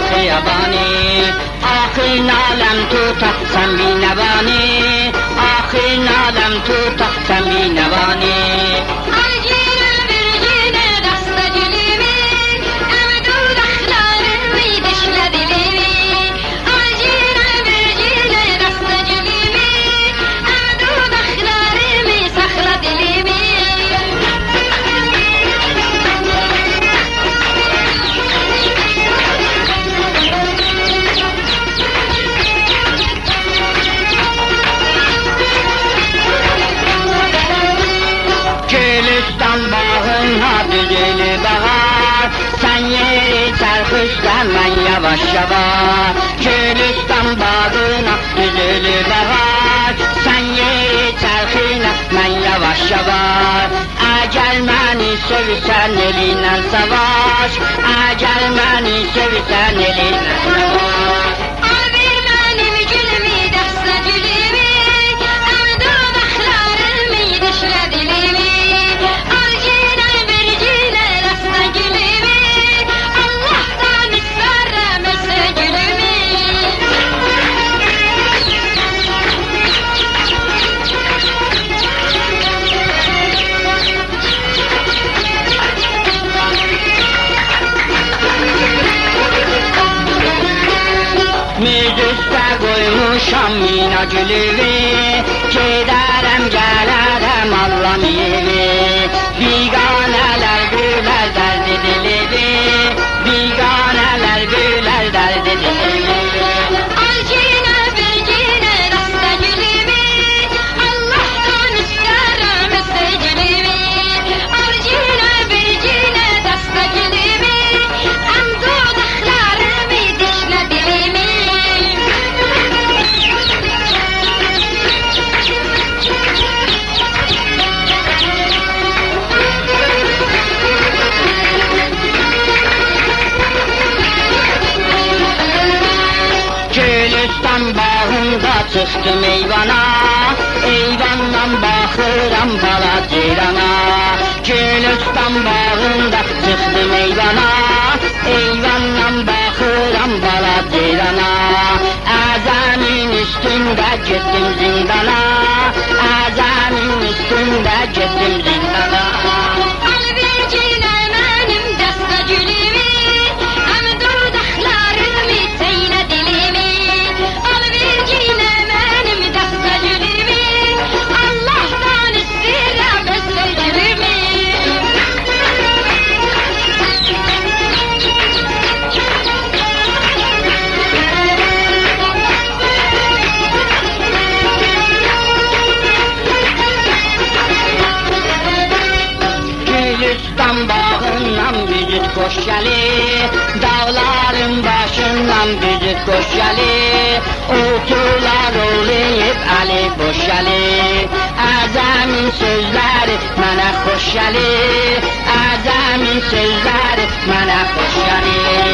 خیابانی آخر نالم تو تحسن بی نوانی آخر نالم تو تحسن بی نوانی Düzülü bahar, sen yeri çarpışsan ben yavaş yavaş. Gülistan bağına düzülü bahar, sen yeri çarpışsan ben yavaş yavaş. Acel beni sevsen elinle savaş, acel beni sevsen elinle savaş. Müzüste koymuşam mina gülüvi, giderem gelirim Allah'ım evi. Biganeler güler derdi dilivi, biganeler güler derdi dilivi. Gülistan bağında çıktım eyvana, eyvandan bakıram bala cirana. Gülistan bağında çıktım eyvana, eyvandan bakıram bala cirana. Azamin üstünde gittim zindana, azamin üstünde gittim zindana. Gülistan bağından büzüt koş geli, dağların başından büzüt koş geli. Oturlar olayıp Ali boş geli, azamin sözleri bana hoş geli, azamin sözleri bana hoş geli.